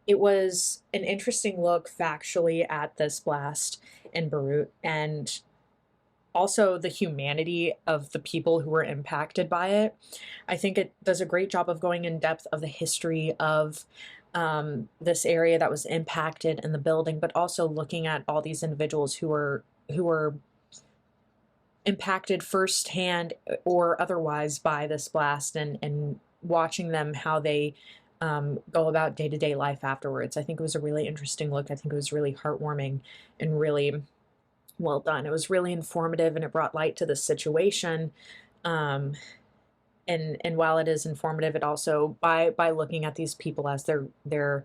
it was an interesting look factually at this blast in Beirut and also the humanity of the people who were impacted by it. I think it does a great job of going in depth of the history of this area that was impacted in the building, but also looking at all these individuals who were impacted firsthand or otherwise by this blast and watching them how they go about day-to-day life afterwards. I think it was a really interesting look. I think it was really heartwarming and really well done. It was really informative and it brought light to the situation. Um, and while it is informative, it also by looking at these people as they're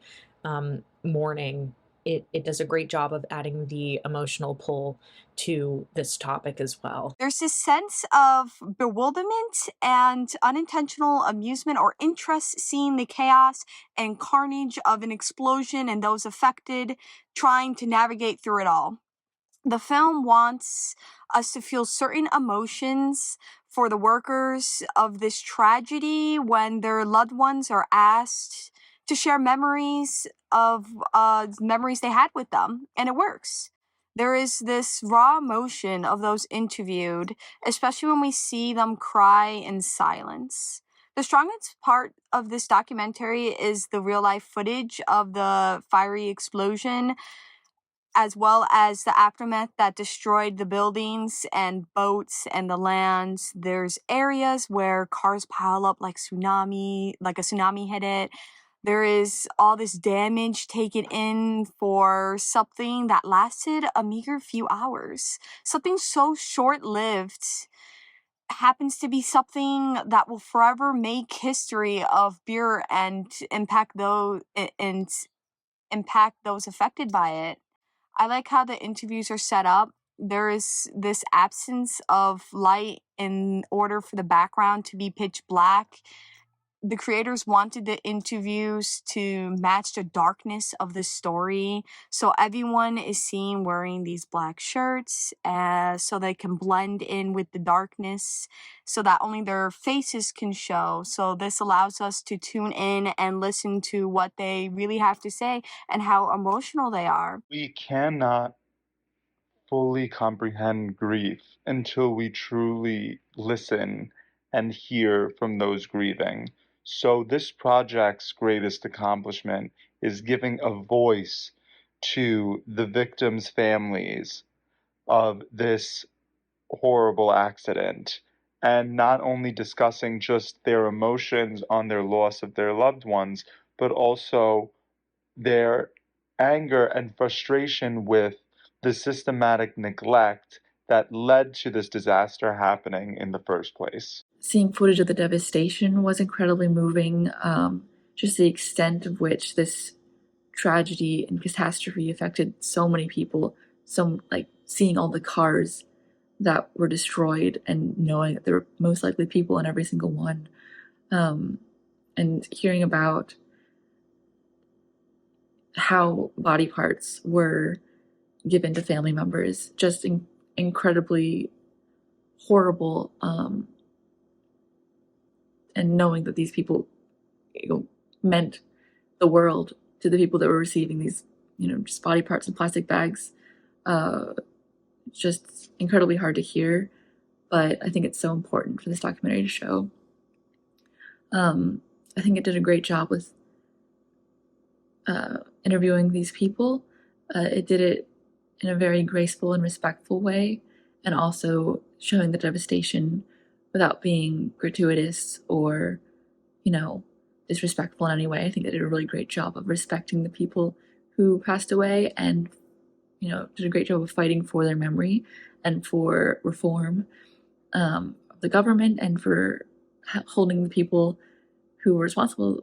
mourning, it does a great job of adding the emotional pull to this topic as well. There's this sense of bewilderment and unintentional amusement or interest seeing the chaos and carnage of an explosion and those affected trying to navigate through it all. The film wants us to feel certain emotions for the workers of this tragedy when their loved ones are asked to share memories of memories they had with them, and it works. There is this raw emotion of those interviewed, especially when we see them cry in silence. The strongest part of this documentary is the real life footage of the fiery explosion as well as the aftermath that destroyed the buildings and boats and the lands. There's areas where cars pile up like a tsunami hit it. There is all this damage taken in for something that lasted a meager few hours. Something so short lived happens to be something that will forever make history of beer and impact those affected by it. I like how the interviews are set up. There is this absence of light in order for the background to be pitch black. The creators wanted the interviews to match the darkness of the story. So everyone is seen wearing these black shirts so they can blend in with the darkness so that only their faces can show. So this allows us to tune in and listen to what they really have to say and how emotional they are. We cannot fully comprehend grief until we truly listen and hear from those grieving. So, this project's greatest accomplishment is giving a voice to the victims' families of this horrible accident and not only discussing just their emotions on their loss of their loved ones, but also their anger and frustration with the systematic neglect that led to this disaster happening in the first place. Seeing footage of the devastation was incredibly moving. Just the extent of which this tragedy and catastrophe affected so many people. So, like, seeing all the cars that were destroyed and knowing that there were most likely people in every single one. Um, and hearing about how body parts were given to family members, just incredibly horrible. And knowing that these people, meant the world to the people that were receiving these, just body parts in plastic bags. It's just incredibly hard to hear, but I think it's so important for this documentary to show. I think it did a great job with interviewing these people. It did it in a very graceful and respectful way, and also showing the devastation without being gratuitous or, disrespectful in any way. I think they did a really great job of respecting the people who passed away and, did a great job of fighting for their memory and for reform of the government and for holding the people who were responsible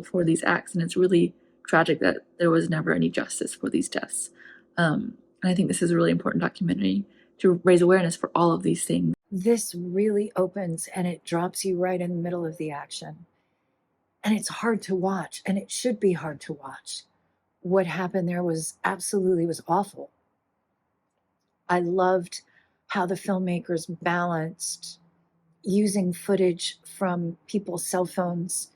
for these acts. And it's really tragic that there was never any justice for these deaths. And I think this is a really important documentary to raise awareness for all of these things. This really opens and it drops you right in the middle of the action. And it's hard to watch, and it should be hard to watch. What happened there was awful. I loved how the filmmakers balanced using footage from people's cell phones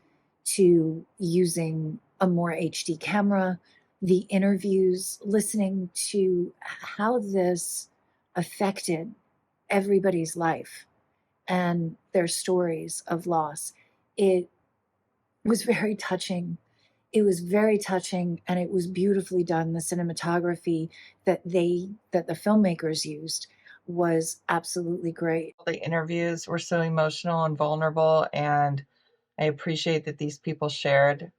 to using a more HD camera, the interviews, listening to how this affected everybody's life and their stories of loss. It was very touching. It was very touching, and it was beautifully done. The cinematography that the filmmakers used was absolutely great. The interviews were so emotional and vulnerable, and I appreciate that these people shared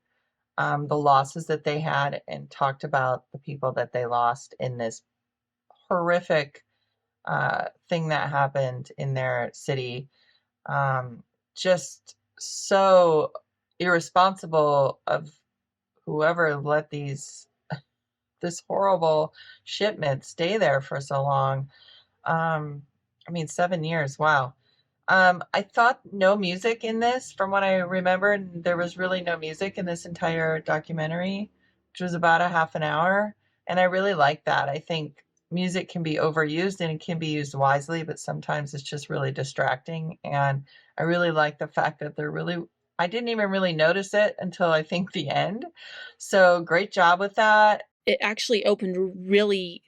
the losses that they had and talked about the people that they lost in this horrific thing that happened in their city. Just so irresponsible of whoever let this horrible shipment stay there for so long. I mean, 7 years, wow. I thought no music in this, from what I remember, there was really no music in this entire documentary, which was about a half an hour, and I really like that. I think music can be overused and it can be used wisely, but sometimes it's just really distracting, and I really like the fact that I didn't even really notice it until I think the end, so great job with that. It actually opened really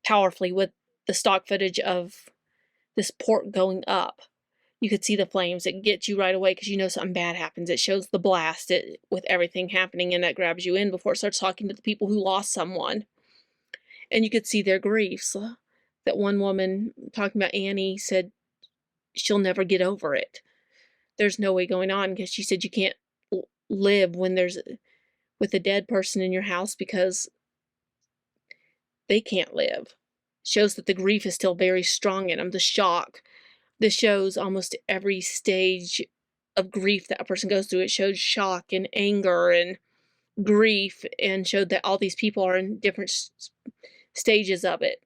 powerfully with the stock footage of this port going up. You could see the flames. It gets you right away because you know something bad happens. It shows the blast with everything happening, and that grabs you in before it starts talking to the people who lost someone. And you could see their griefs. That one woman, talking about Annie, said she'll never get over it. There's no way going on, because she said you can't live when there's with a dead person in your house because they can't live. Shows that the grief is still very strong in them, the shock. This shows almost every stage of grief that a person goes through. It showed shock and anger and grief, and showed that all these people are in different stages of it.